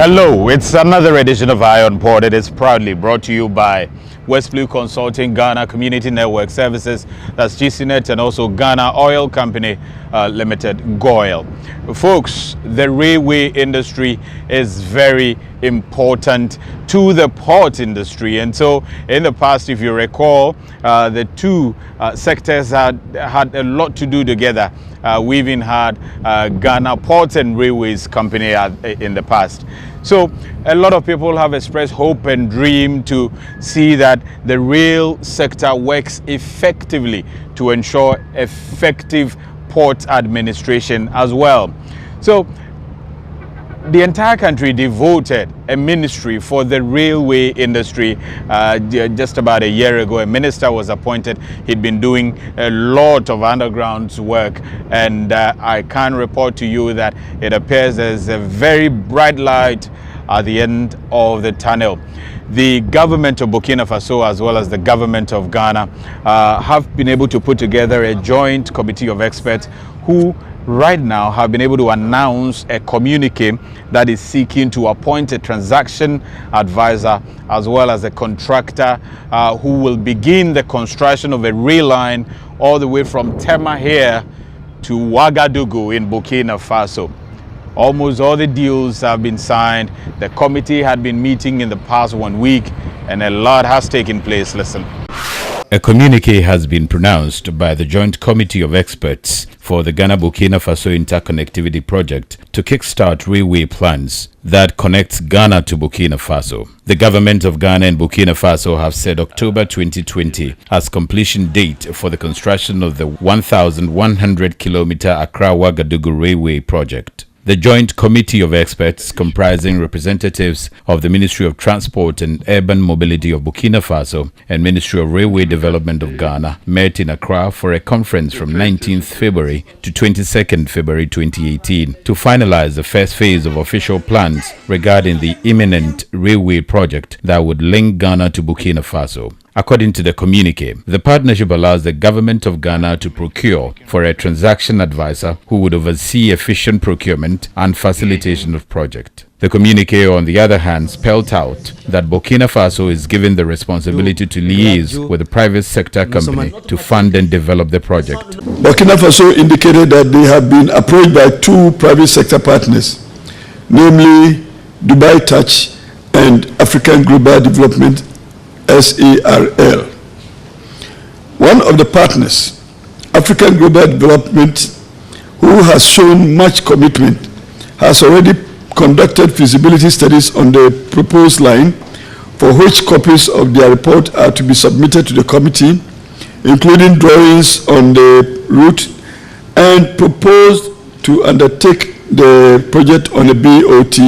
Hello, it's another edition of Eye on Port. It is proudly brought to you by West Blue Consulting, Ghana Community Network Services, that's GCNet, and also Ghana Oil Company Limited, GOIL. Folks, the railway industry is very important to the port industry, and so in the past, if you recall, the two sectors had a lot to do together. We even had Ghana Ports and Railways Company in the past. So a lot of people have expressed hope and dream to see that the rail sector works effectively to ensure effective port administration as well. So the entire country devoted a ministry for the railway industry. Just about a year ago, a minister was appointed. He'd been doing a lot of underground work, and I can report to you that it appears there's a very bright light at the end of the tunnel. The government of Burkina Faso as well as the government of Ghana have been able to put together a joint committee of experts who right now have been able to announce a communique that is seeking to appoint a transaction advisor as well as a contractor who will begin the construction of a rail line all the way from Tema here to Ouagadougou in Burkina Faso. Almost all the deals have been signed. The committee had been meeting in the past 1 week, and a lot has taken place. Listen. A communique has been pronounced by the Joint Committee of Experts for the Ghana-Burkina Faso Interconnectivity Project to kickstart railway plans that connects Ghana to Burkina Faso. The government of Ghana and Burkina Faso have set October 2020 as completion date for the construction of the 1,100-kilometer Accra-Ouagadougou railway project. The Joint Committee of Experts, comprising representatives of the Ministry of Transport and Urban Mobility of Burkina Faso and Ministry of Railway Development of Ghana, met in Accra for a conference from 19th February to 22nd February 2018 to finalize the first phase of official plans regarding the imminent railway project that would link Ghana to Burkina Faso. According to the communique, the partnership allows the government of Ghana to procure for a transaction advisor who would oversee efficient procurement and facilitation of project. The communique, on the other hand, spelled out that Burkina Faso is given the responsibility to liaise with the private sector company to fund and develop the project. Burkina Faso indicated that they have been approached by two private sector partners, namely Dubai Touch and African Global Development SERL. One of the partners, African Global Development, who has shown much commitment, has already conducted feasibility studies on the proposed line, for which copies of their report are to be submitted to the committee, including drawings on the route, and proposed to undertake the project on a BOT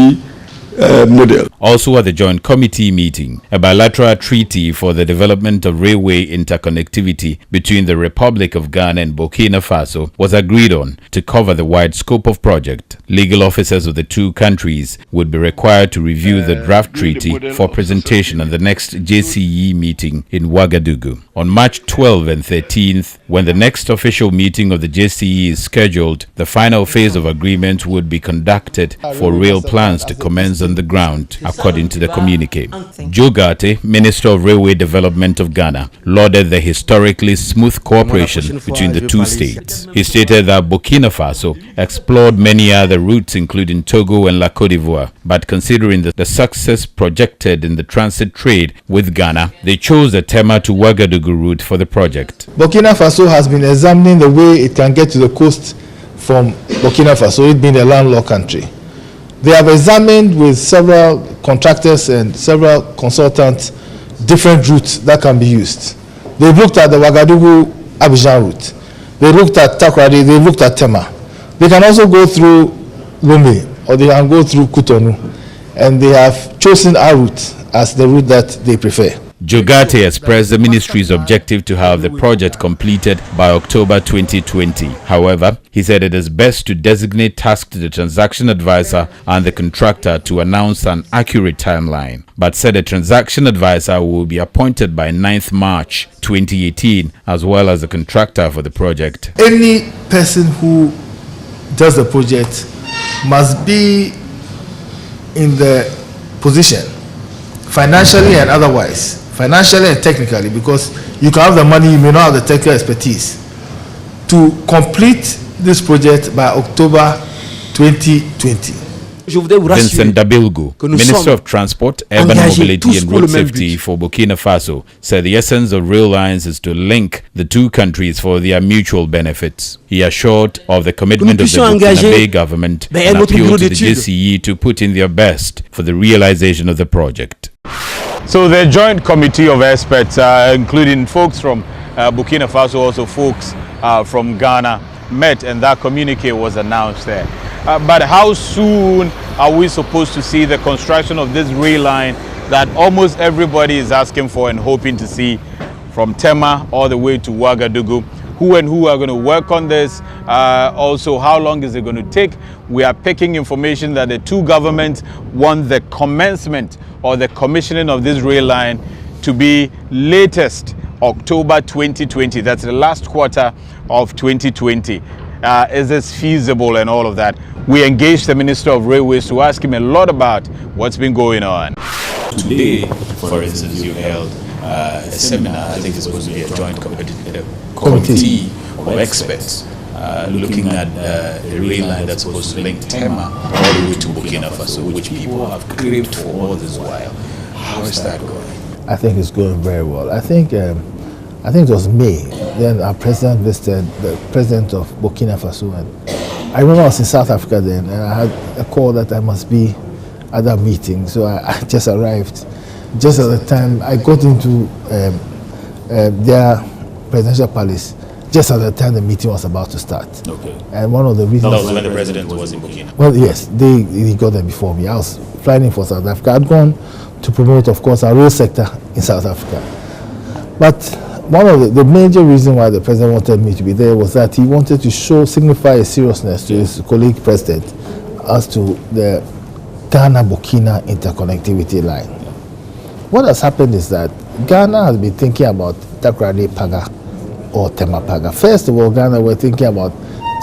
model. Also at the Joint Committee meeting, a bilateral treaty for the development of railway interconnectivity between the Republic of Ghana and Burkina Faso was agreed on to cover the wide scope of project. Legal officers of the two countries would be required to review the draft treaty for presentation at the next JCE meeting in Ouagadougou. On March 12th and 13th, when the next official meeting of the JCE is scheduled, the final phase of agreement would be conducted for rail plans to commence on the ground, according to the communique. Joe Garte, Minister of Railway Development of Ghana, lauded the historically smooth cooperation between the two states. He stated that Burkina Faso explored many other routes, including Togo and La Côte d'Ivoire, but considering the success projected in the transit trade with Ghana, they chose the Tema to Ouagadougou route for the project. Burkina Faso has been examining the way it can get to the coast from Burkina Faso, it being a landlocked country. They have examined with several contractors and several consultants different routes that can be used. They've looked at the Ouagadougou-Abidjan route. They looked at Takoradi, they looked at Tema. They can also go through Lomé, or they can go through Cotonou, and they have chosen our route as the route that they prefer. Jogate expressed the ministry's objective to have the project completed by October 2020. However, he said it is best to designate tasks to the transaction advisor and the contractor to announce an accurate timeline, but said a transaction advisor will be appointed by 9th March 2018 as well as a contractor for the project. Any person who does the project must be in the position, financially and otherwise, financially and technically, because you can have the money, you may not have the technical expertise, to complete this project by October 2020. Vincent Dabilgu, Minister of Transport, Urban Mobility and Road Safety for Burkina Faso, said the essence of rail lines is to link the two countries for their mutual benefits. He assured of the commitment of the Burkina Faso government and appealed to the JCE to put in their best for the realization of the project. So the joint committee of experts, including folks from Burkina Faso, also folks from Ghana, met, and that communique was announced there. But how soon are we supposed to see the construction of this rail line that almost everybody is asking for and hoping to see, from Tema all the way to Ouagadougou? Who and who are going to work on this? Also, how long is it going to take? We are picking information that the two governments want the commencement or the commissioning of this rail line to be latest October 2020. That's the last quarter of 2020. Is this feasible and all of that? We engaged the Minister of Railways to ask him a lot about what's been going on. Today, for instance, you held a seminar. I think it's supposed to be a joint committee of experts looking at a rail line that's supposed to link Tema all the way to Burkina Faso, which people have craved for all this while. How is that going? I think it's going very well. I think it was May. Then our president visited the president of Burkina Faso, and I remember I was in South Africa then, and I had a call that I must be at that meeting. So I just arrived. Just at the time I got into their presidential palace, just at the time the meeting was about to start. Okay. And one of the reasons that was when the president was in Burkina. Well, yes, he got there before me. I was flying in for South Africa. I'd gone to promote, of course, our rail sector in South Africa. But one of the major reasons why the president wanted me to be there was that he wanted to signify a seriousness to his colleague president as to the Ghana-Burkina interconnectivity line. What has happened is that Ghana has been thinking about Takoradi Paga or Tema Paga. First of all, Ghana were thinking about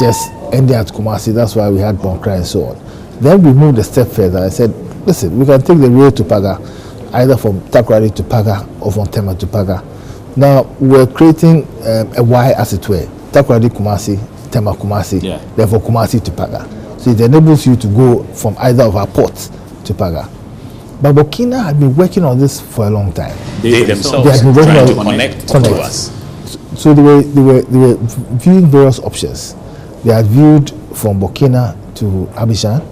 just ending at Kumasi. That's why we had Bonkra and so on. Then we moved a step further and said, listen, we can take the rail to Paga, either from Takoradi to Paga or from Tema to Paga. Now we're creating a Y, as it were, Takoradi Kumasi, Tema Kumasi, therefore Kumasi to Paga. So it enables you to go from either of our ports to Paga. But Burkina had been working on this for a long time. They themselves had been trying to connect to us. So they were viewing various options. They had viewed from Burkina to Abidjan.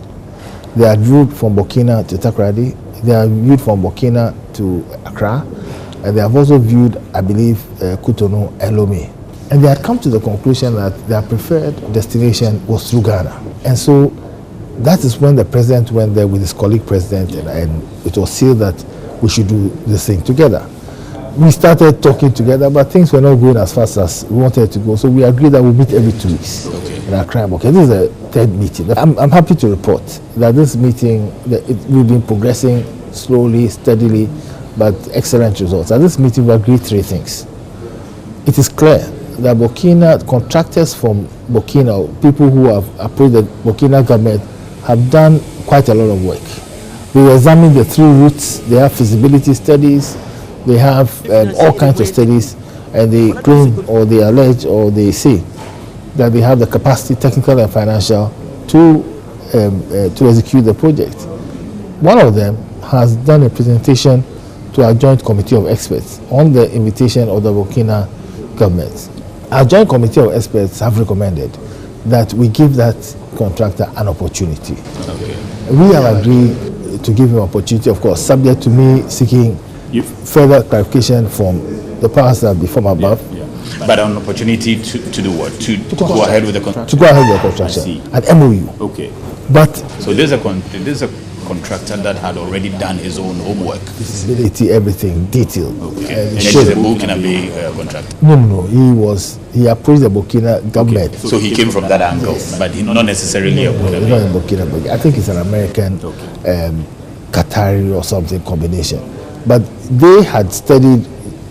They had viewed from Burkina to Takoradi. They had viewed from Burkina to Accra. And they have also viewed, I believe, Cotonou and Lomé. And they had come to the conclusion that their preferred destination was through Ghana. And so that is when the president went there with his colleague president, and it was sealed that we should do this thing together. We started talking together, but things were not going as fast as we wanted to go. So we agreed that we'll meet every 2 weeks in Accra. Okay, this is the third meeting. I'm happy to report that this meeting, we've been progressing slowly, steadily, but excellent results. At this meeting, we agreed 3 things. It is clear that Burkina, contractors from Burkina, people who have approached the Burkina government, have done quite a lot of work. We examined the 3 routes. They have feasibility studies. They have all kinds of studies, and they claim, or they allege, or they say that they have the capacity, technical and financial, to execute the project. One of them has done a presentation to our joint committee of experts on the invitation of the Burkina government. Our joint committee of experts have recommended that we give that contractor an opportunity. We have agreed to give him an opportunity, of course, subject to me seeking further clarification from the powers that be from above. But an opportunity to do what? To go ahead with the contract? To go ahead with the construction. An MOU. Okay. But so there's a contractor that had already done his own homework. Feasibility, everything, detailed. Okay. And he's a Burkina contractor? No. He approached the Burkina government. Okay. So he came from that angle, but not necessarily a Burkina. Not a Burkina. I think it's an American, Qatari or something combination. But they had studied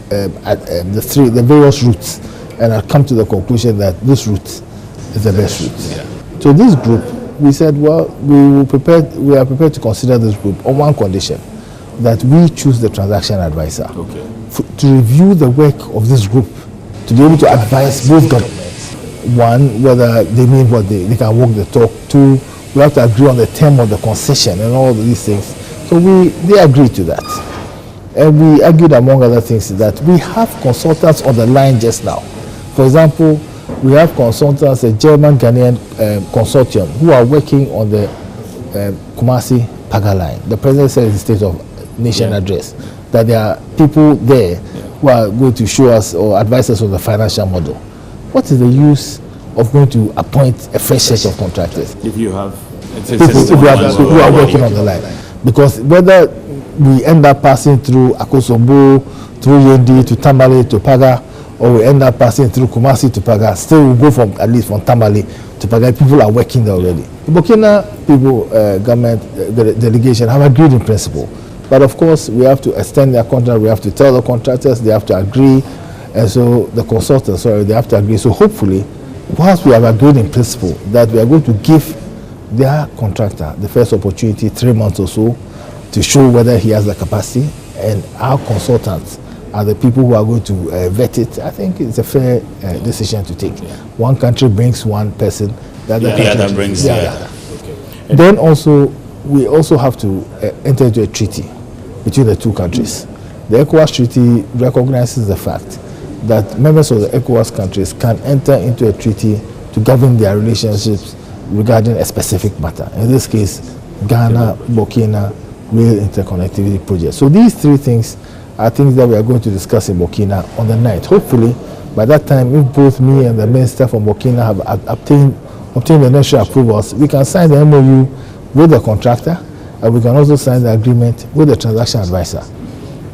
the various routes and had come to the conclusion that this route is the best route. So this group we said, well, we are prepared to consider this group on one condition, that we choose the transaction advisor to review the work of this group, to be able to advise both governments. One, whether they mean what they can walk the talk. Two, we have to agree on the term of the concession and all of these things. So they agreed to that. And we argued, among other things, that we have consultants on the line just now. For example, we have consultants, a German-Ghanaian consortium, who are working on the Kumasi-Paga line. The president said in the State of Nation address that there are people there who are going to show us or advise us on the financial model. What is the use of going to appoint a fresh set of contractors if you have people who are working on the line? Because whether we end up passing through Akosombo, through Yendi to Tamale to Paga, or we end up passing through Kumasi to Paga, still we'll go from at least from Tamale to Paga. People are working there already. The Burkina people, government, the delegation have agreed in principle. But of course, we have to extend their contract. We have to tell the contractors, they have to agree. And so the consultants, they have to agree. So hopefully, whilst we have agreed in principle that we are going to give their contractor the first opportunity, 3 months or so, to show whether he has the capacity, and our consultants are the people who are going to vet it. I think it's a fair decision to take. One country brings one person, the other brings the other. Okay. Then also, we also have to enter into a treaty between the two countries. The ECOWAS treaty recognizes the fact that members of the ECOWAS countries can enter into a treaty to govern their relationships regarding a specific matter. In this case, Ghana, Burkina, Rail Interconnectivity Project. So these three things are things that we are going to discuss in Burkina on the 9th. Hopefully, by that time, if both me and the minister from Burkina have obtained the necessary approvals, we can sign the MOU with the contractor, and we can also sign the agreement with the transaction advisor.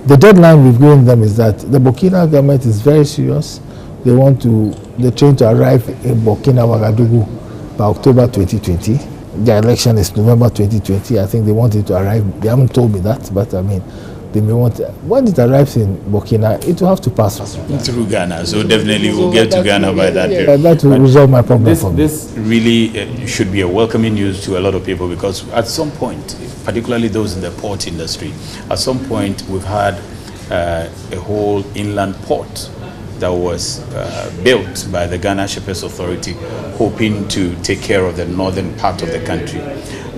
The deadline we've given them is that the Burkina government is very serious. They want the train to arrive in Burkina Ouagadougou by October 2020. The election is November 2020. I think they want it to arrive. They haven't told me that, but I mean, they may want when it arrives in Burkina, it will have to pass through Ghana. So definitely we'll get to Ghana by that period. That will resolve my problem. This really should be a welcoming news to a lot of people, because at some point, particularly those in the port industry, at some point we've had a whole inland port that was built by the Ghana Shippers Authority, hoping to take care of the northern part of the country.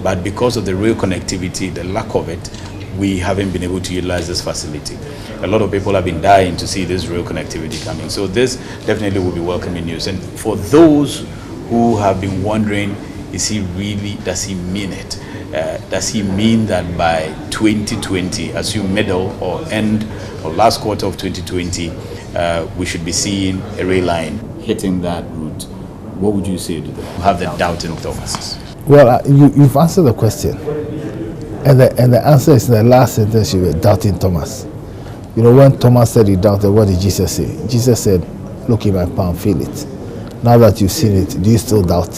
But because of the rail connectivity, the lack of it, we haven't been able to utilize this facility. A lot of people have been dying to see this rail connectivity coming. So this definitely will be welcoming news. And for those who have been wondering, does he mean it? Does he mean that by 2020, assume middle or end or last quarter of 2020, we should be seeing a rail line hitting that route? What would you say to them? Have the doubting Thomas? Well, you've answered the question. And the answer is in the last sentence, you were doubting Thomas. You know, when Thomas said he doubted, what did Jesus say? Jesus said, look in my palm, feel it. Now that you've seen it, do you still doubt?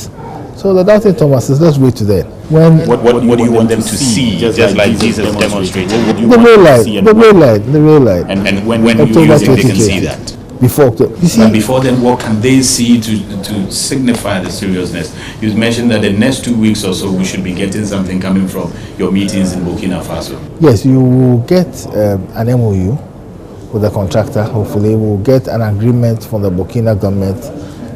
So the doubting Thomas is, let's wait to then. What do you want them to see? Just like Jesus demonstrated. The real light. And when you use it, they can see that. Before October. And before then, what can they see to signify the seriousness? You mentioned that the next 2 weeks or so, we should be getting something coming from your meetings in Burkina Faso. Yes, you will get an MOU with the contractor. Hopefully, we'll get an agreement from the Burkina government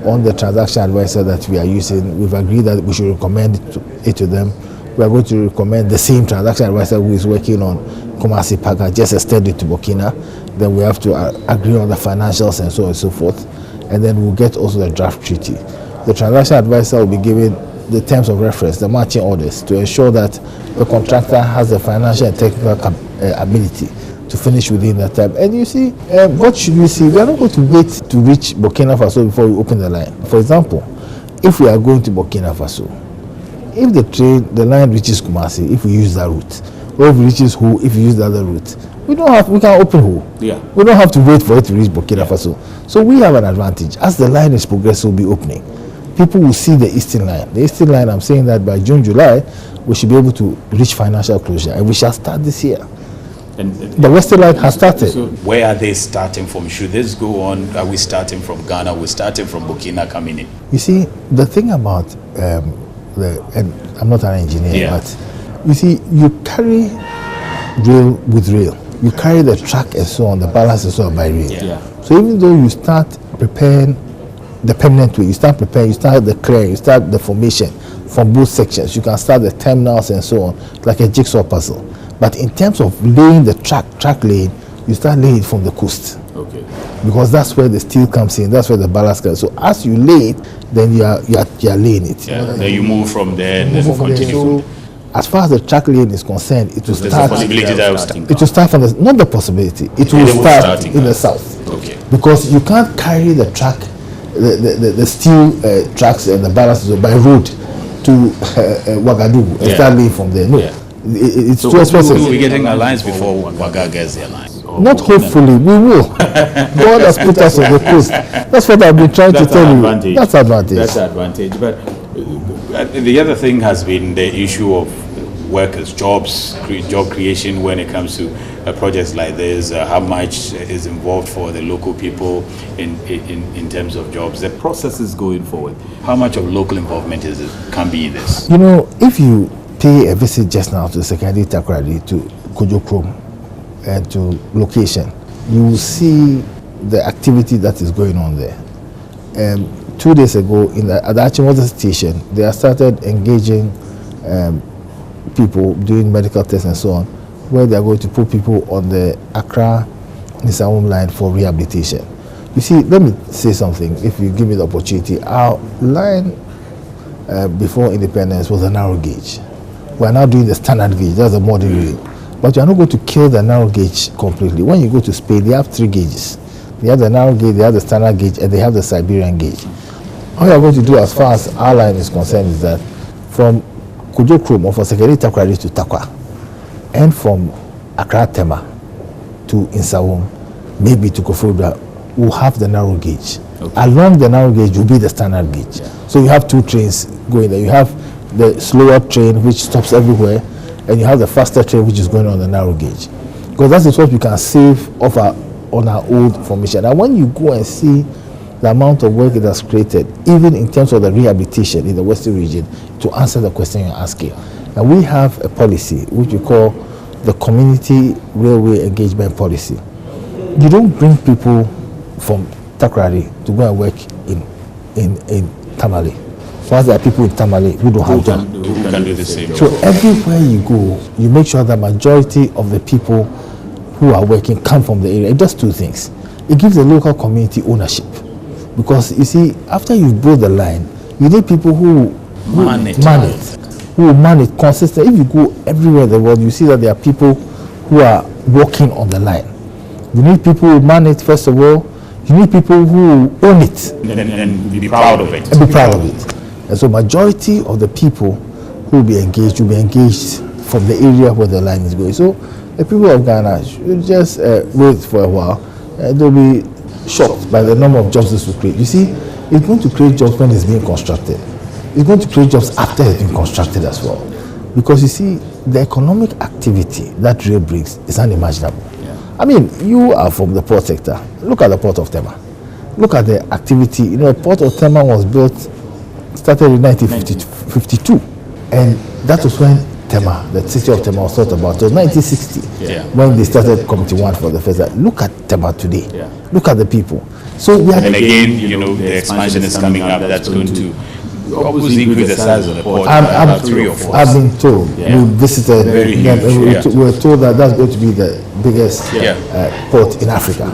on the transaction advisor that we are using. We've agreed that we should recommend it to them. We are going to recommend the same transaction advisor who is working on Kumasi Paga, just extend it to Burkina. Then we have to agree on the financials and so on and so forth. And then we'll get also the draft treaty. The transaction advisor will be given the terms of reference, the marching orders, to ensure that the contractor has the financial and technical ability to finish within that time. And you see, what should we see? We are not going to wait to reach Burkina Faso before we open the line. For example, if we are going to Burkina Faso, if the line reaches Kumasi, if we use that route, or if it reaches Ho, if we use the other route, we can open Ho. Yeah. We don't have to wait for it to reach Burkina Faso. So we have an advantage. As the line is progressive, will be opening. People will see the eastern line. The eastern line, I'm saying that by June, July, we should be able to reach financial closure, and we shall start this year. And the western line has started. So where are they starting from? Should this go on? Are we starting from Ghana? We're starting from Burkina coming in? You see, the thing about and I'm not an engineer, Yeah. but you see, you carry rail with rail. You carry the track and so on, the balance and so on by rail. Yeah. So even though you start preparing the permanent way, you start the clearing, you start the formation from both sections. You can start the terminals and so on, like a jigsaw puzzle. But in terms of laying the track laying, you start laying it from the coast. Okay. Because that's where the steel comes in, that's where the ballast comes. So as you lay it, then you are laying it. Yeah. Then you move from there and then continue. So, as far as the track laying is concerned, it will There's a start. possibility that will start. It will start from the, not the possibility. It will start in the south. Okay. Because you can't carry the track, the steel tracks and the ballast by road to Ouagadougou and start laying from there. No, it's too expensive. We're getting a lines before Ouagadougou gets the line. Not hopefully, we will. God has put us on the coast. That's what I've been trying to tell you. That's advantage. That's advantage. But the other thing has been the issue of workers, jobs, job creation when it comes to projects like this. How much is involved for the local people in terms of jobs? The processes going forward. How much of local involvement can be in this? You know, if you pay a visit just now to Sekadi Takrady, to Kojo Krom, and to location, you will see the activity that is going on there. 2 days ago, at the Achimota station, they have started engaging people doing medical tests and so on, where they are going to put people on the Accra-Nisawum line for rehabilitation. You see, let me say something, if you give me the opportunity. Our line before independence was a narrow gauge. We are now doing the standard gauge, that's the modern rail. But you are not going to kill the narrow gauge completely. When you go to Spain, they have 3 gauges. They have the narrow gauge, they have the standard gauge, and they have the Siberian gauge. All you are going to do as far as our line is concerned is that from Kojo Krom or from Sekedi Takrady to Takwa, and from Accra Tema to Insawum, maybe to Koforidua, will have the narrow gauge. Okay. Along the narrow gauge will be the standard gauge. Yeah. So you have 2 trains going there. You have the slower train which stops everywhere, and you have the faster train which is going on the narrow gauge. Because that is what we can save off on our old formation. And when you go and see the amount of work it has created, even in terms of the rehabilitation in the Western region, to answer the question you're asking. And we have a policy which we call the Community Railway Engagement Policy. You don't bring people from Takrady to go and work in Tamale. Whilst there are people in Tamale who don't have jobs. Who can do the same. So everywhere you go, you make sure the majority of the people who are working come from the area. It does 2 things. It gives the local community ownership. Because you see, after you build the line, you need people who man it consistently. If you go everywhere in the world, you see that there are people who are working on the line. You need people who man it, first of all. You need people who own it. And be proud of it. And be proud of it. And so majority of the people who will be engaged from the area where the line is going. So the people of Ghana should just wait for a while. They'll be shocked by the number of jobs this will create. You see, it's going to create jobs when it's being constructed. It's going to create jobs after it's been constructed as well. Because you see, the economic activity that rail brings is unimaginable. Yeah. I mean, you are from the port sector. Look at the port of Tema. Look at the activity. You know, the port of Tema was started in 1952. And that was when Tema, the city of Tema, was thought about. It was 1960 when they started Committee 1 for the first time. Look at Tema today. Yeah. Look at the people. So we are. And again, you know, the expansion is coming up. That's going to obviously increase the size of the port by about 3 or 4. I've been told. Yeah. We visited. Very huge. We were told that that's going to be the biggest port in Africa.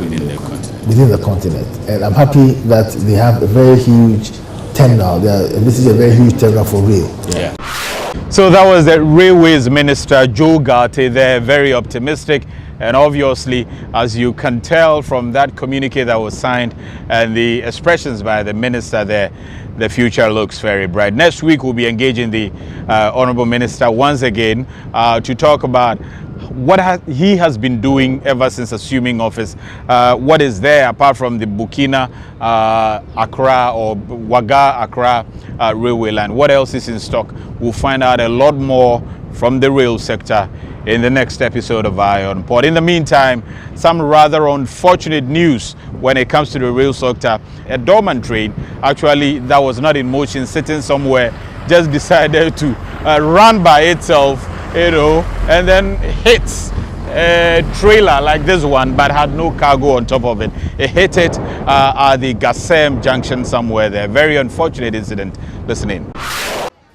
Within the continent. And I'm happy that they have a very huge terminal. This is a very huge terminal for rail. Yeah. So that was the Railways Minister, Joe Garte there, very optimistic. And obviously, as you can tell from that communique that was signed and the expressions by the minister there, the future looks very bright. Next week, we'll be engaging the Honorable Minister once again to talk about what he has been doing ever since assuming office. What is there apart from the BURKINA, Accra or Ouagadougou Accra railway line? What else is in stock? We'll find out a lot more from the rail sector in the next episode of Iron Port. In the meantime, some rather unfortunate news when it comes to the rail sector. A dormant train, actually, that was not in motion, sitting somewhere just decided to run by itself, you know, and then hits a trailer like this one, but had no cargo on top of it. It hit it at the Gasem junction somewhere there. Very unfortunate incident. Listen in.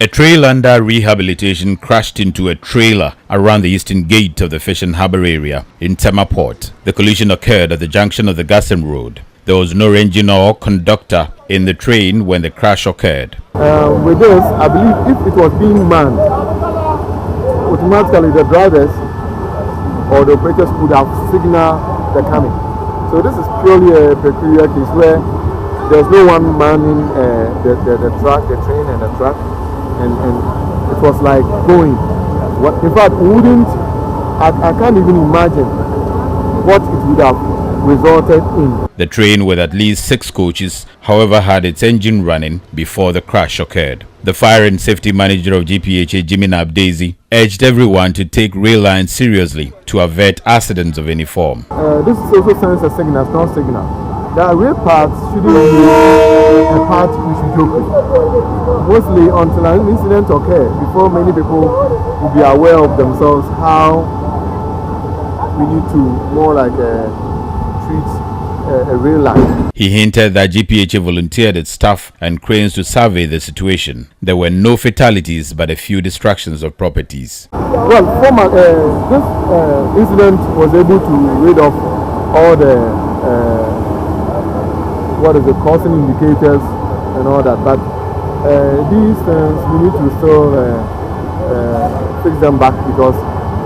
A trailer under rehabilitation crashed into a trailer around the eastern gate of the Fishing Harbour area in Tema Port. The collision occurred at the junction of the Gasem Road. There was no engine or conductor in the train when the crash occurred. With this, I believe if it was being manned, automatically the drivers or the operators would have signaled the coming. So this is purely a peculiar case where there's no one manning the track, the train and the track. And it was like going. In fact, I can't even imagine what it would have resulted in. The train with at least 6 coaches, however, had its engine running before the crash occurred. The fire and safety manager of GPHA, Jimmy Nabdaisy, urged everyone to take rail lines seriously to avert accidents of any form. This also sends a signal, strong signal. The rail parts shouldn't be a part we should joke with. Mostly until an incident occurs, before many people will be aware of themselves how we need to more like treat a rail line. He hinted that GPHA volunteered its staff and cranes to survey the situation. There were no fatalities but a few destructions of properties. Well, this incident was able to rid off all the causing indicators and all that, but these things we need to still fix them back because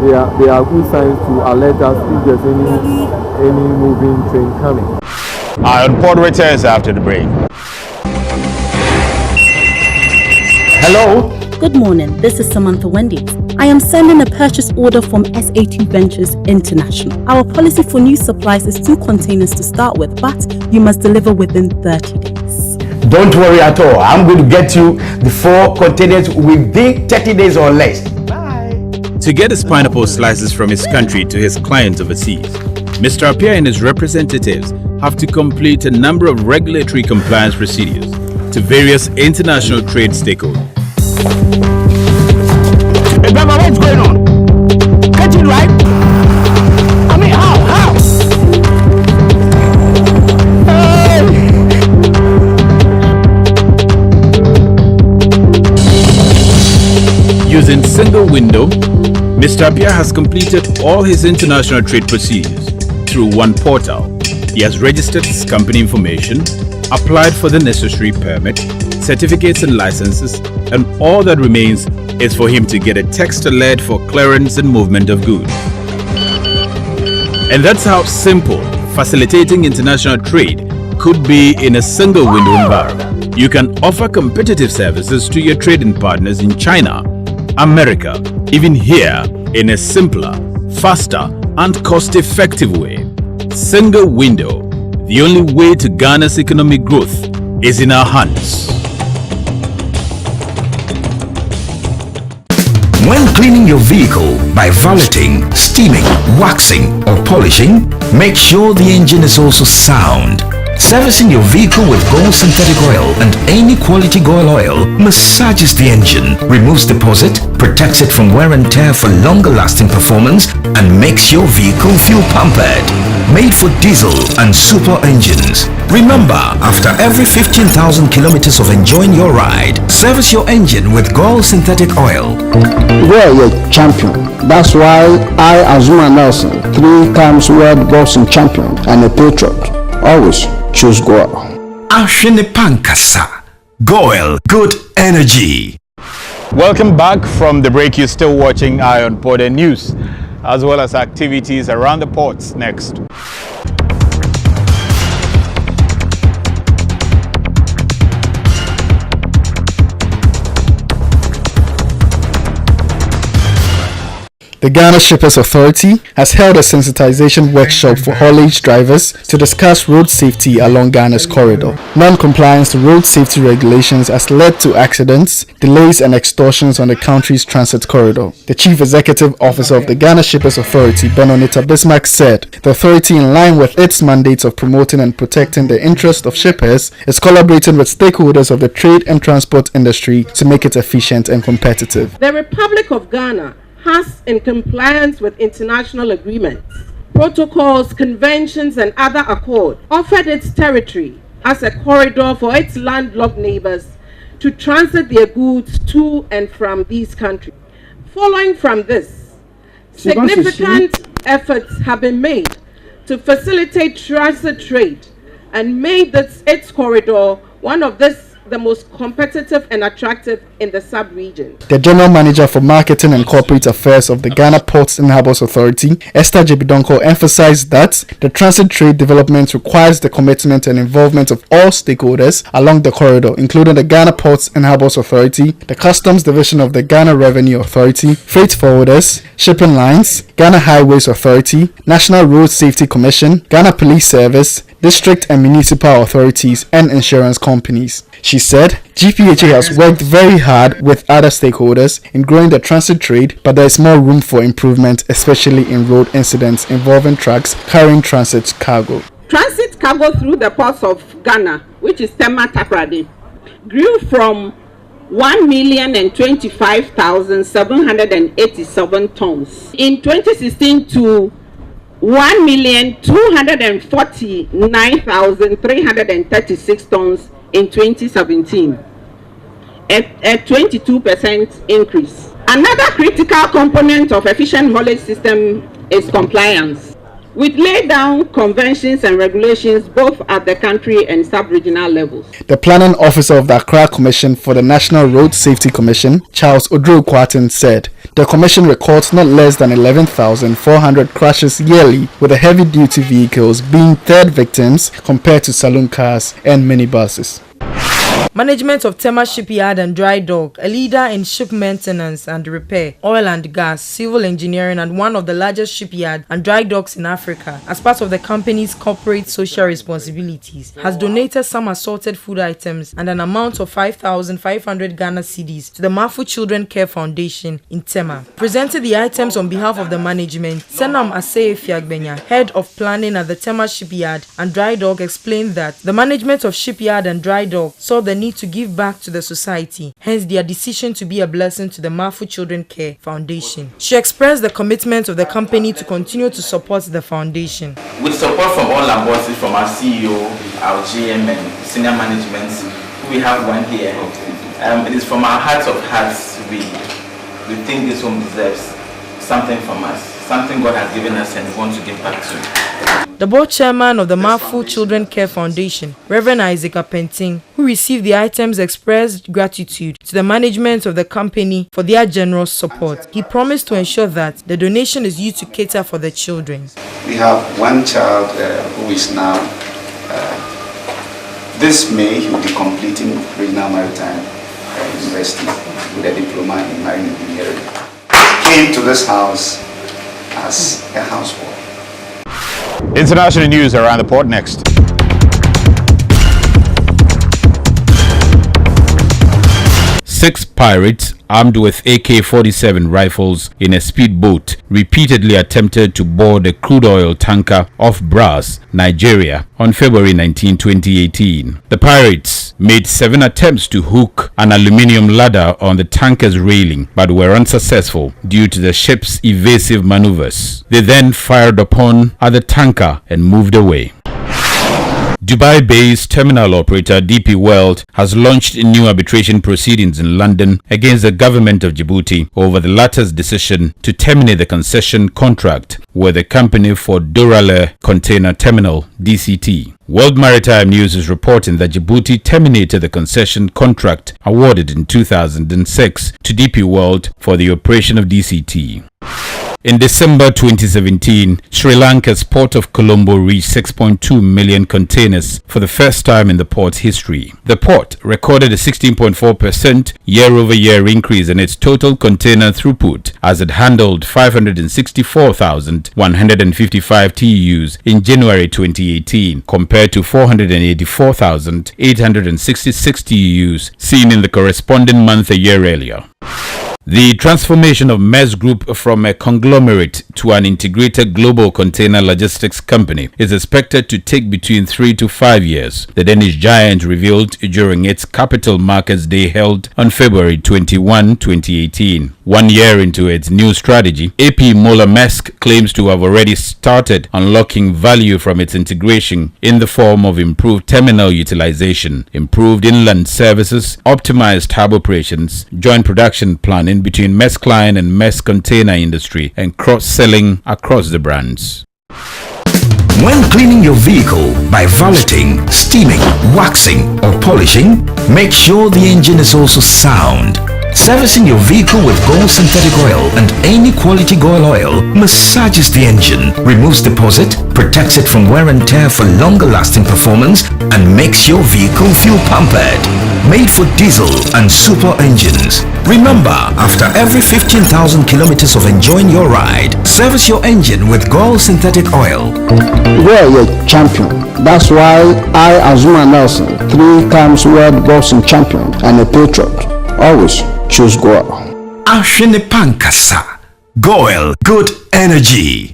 they are good signs to alert us if there's any moving train coming. Iron Port returns after the break. Hello. Good morning, this is Samantha Wendy. I am sending a purchase order from SA2 Ventures International. Our policy for new supplies is 2 containers to start with, but you must deliver within 30 days. Don't worry at all. I'm going to get you the 4 containers within 30 days or less. Bye. To get his pineapple slices from his country to his clients overseas, Mr. Appiah and his representatives have to complete a number of regulatory compliance procedures to various international trade stakeholders. Hey, Baba, what's going on? Get it right? I mean, how? Using single window, Mr. Appiah has completed all his international trade procedures through one portal. He has registered his company information, applied for the necessary permit, certificates and licenses, and all that remains is for him to get a text alert for clearance and movement of goods. And that's how simple facilitating international trade could be in a single window environment. You can offer competitive services to your trading partners in China, America, even here in a simpler, faster, and cost-effective way. Single window, the only way to Ghana's economic growth is in our hands. When cleaning your vehicle by valeting, steaming, waxing, or polishing, make sure the engine is also sound. Servicing your vehicle with Gold synthetic oil and any quality Gold oil massages the engine, removes deposit, protects it from wear and tear for longer lasting performance, and makes your vehicle feel pampered. Made for diesel and super engines. Remember, after every 15,000 kilometers of enjoying your ride, service your engine with Gold synthetic oil. We're a champion. That's why I, Azuma Nelson, 3 times world boxing champion and a patriot, always choose Goil. Ashene Pankasa. Goil, good energy. Welcome back from the break. You're still watching Iron Port News, as well as activities around the ports next. The Ghana Shippers Authority has held a sensitization workshop for haulage drivers to discuss road safety along Ghana's corridor. Non-compliance to road safety regulations has led to accidents, delays and extortions on the country's transit corridor. The Chief Executive Officer of the Ghana Shippers Authority, Benonita Bismarck, said the authority, in line with its mandates of promoting and protecting the interest of shippers, is collaborating with stakeholders of the trade and transport industry to make it efficient and competitive. The Republic of Ghana has, in compliance with international agreements, protocols, conventions and other accords, offered its territory as a corridor for its landlocked neighbors to transit their goods to and from these countries. Following from this, significant efforts have been made to facilitate transit trade and made its corridor one of the most competitive and attractive in the sub-region. The General Manager for Marketing and Corporate Affairs of the Ghana Ports and Harbours Authority, Esther Jebidonko, emphasized that the transit trade development requires the commitment and involvement of all stakeholders along the corridor, including the Ghana Ports and Harbours Authority, the Customs Division of the Ghana Revenue Authority, freight forwarders, shipping lines, Ghana Highways Authority, National Road Safety Commission, Ghana Police Service, district and municipal authorities and insurance companies. She said GPHA has worked very hard with other stakeholders in growing the transit trade, but there is more room for improvement, especially in road incidents involving trucks carrying transit cargo. Transit cargo through the ports of Ghana, which is Tema Takoradi, grew from 1,025,787 tons in 2016 to 1,249,336 tons in 2017, a 22% increase. Another critical component of efficient haulage system is compliance, with laid down conventions and regulations both at the country and sub-regional levels. The planning officer of the Accra Commission for the National Road Safety Commission, Charles Odro-Kwatin, said the commission records not less than 11,400 crashes yearly, with the heavy-duty vehicles being third victims compared to saloon cars and minibuses. Management of Tema Shipyard and Dry Dock, a leader in ship maintenance and repair, oil and gas, civil engineering, and one of the largest shipyards and dry docks in Africa, as part of the company's corporate social responsibilities, has donated some assorted food items and an amount of 5,500 Ghana cedis to the Mafu Children Care Foundation in Tema. Presenting the items on behalf of the management, Senam Aseye Fiagbenya, head of planning at the Tema Shipyard and Dry Dock, explained that the management of Shipyard and Dry Dock saw the need to give back to the society, hence their decision to be a blessing to the Mafu Children Care Foundation. She expressed the commitment of the company to continue to support the foundation. With support from all our bosses, from our CEO, our GM and senior management, we have one here. It is from our hearts of hearts, we think this home deserves something from us, something God has given us and we want to give back to. The board chairman of the Mafu Children Care Foundation, Reverend Isaac Apenting, who received the items, expressed gratitude to the management of the company for their generous support. He promised to ensure that the donation is used to cater for the children. We have one child who is now, this May, he will be completing Regional Maritime University with a diploma in marine engineering. He came to this house as a houseboy. International news around the port next. Six pirates armed with AK-47 rifles in a speedboat repeatedly attempted to board a crude oil tanker off Bras, Nigeria on February 19, 2018. The pirates made 7 attempts to hook an aluminium ladder on the tanker's railing but were unsuccessful due to the ship's evasive maneuvers. They then fired upon the tanker and moved away. Dubai-based terminal operator DP World has launched new arbitration proceedings in London against the government of Djibouti over the latter's decision to terminate the concession contract with the company for Dorale Container Terminal, DCT. World Maritime News is reporting that Djibouti terminated the concession contract awarded in 2006 to DP World for the operation of DCT. In December 2017, Sri Lanka's port of Colombo reached 6.2 million containers for the first time in the port's history. The port recorded a 16.4% year-over-year increase in its total container throughput as it handled 564,155 TEUs in January 2018 compared to 484,866 TEUs seen in the corresponding month a year earlier. The transformation of Maersk Group from a conglomerate to an integrated global container logistics company is expected to take between 3 to 5 years, the Danish giant revealed during its Capital Markets Day held on February 21, 2018. 1 year into its new strategy, AP Moller Maersk claims to have already started unlocking value from its integration in the form of improved terminal utilization, improved inland services, optimized hub operations, joint production planning between Maersk Line and Maersk Container Industry, and cross-selling across the brands. When cleaning your vehicle by valeting, steaming, waxing or polishing, make sure the engine is also sound. Servicing your vehicle with Gold synthetic oil and any quality Gold oil massages the engine, removes deposit, protects it from wear and tear for longer lasting performance, and makes your vehicle feel pampered. Made for diesel and super engines. Remember, after every 15,000 kilometers of enjoying your ride, service your engine with Gold synthetic oil. We're a champion. That's why I, Azuma Nelson, 3 times world boxing champion and a patriot, always choose Goil. Ashene Pankasa. Goil, good energy.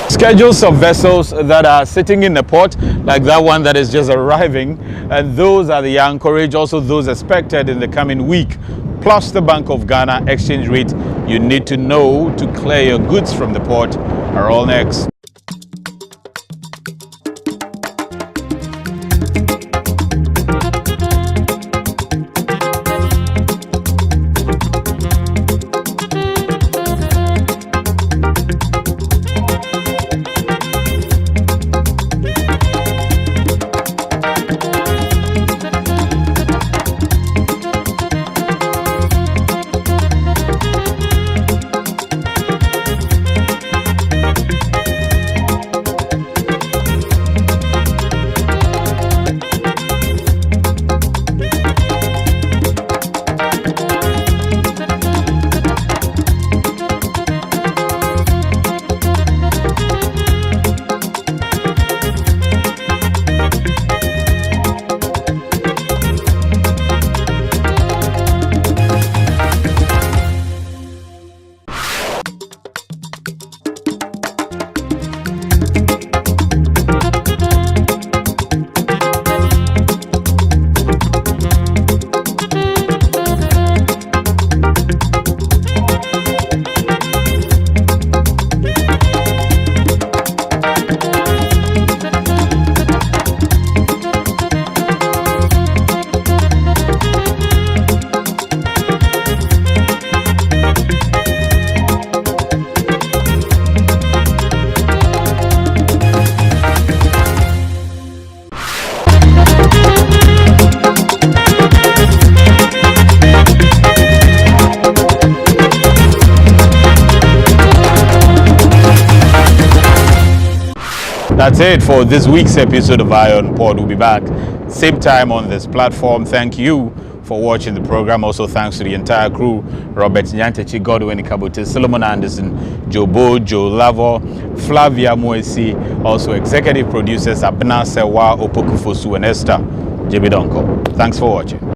Schedules of vessels that are sitting in the port, like that one that is just arriving, and those are the anchorage, also those expected in the coming week, plus the Bank of Ghana exchange rate you need to know to clear your goods from the port are all next. That's it for this week's episode of Iron Pod. We'll be back same time on this platform. Thank you for watching the program. Also thanks to the entire crew: Robert Nyantechi, Godwin Kabuti, Solomon Anderson, Jobo, Joe Lavo, Flavia Moesi, also executive producers Abna Sewa, Opokufosu and Esther Jebidonko. Thanks for watching.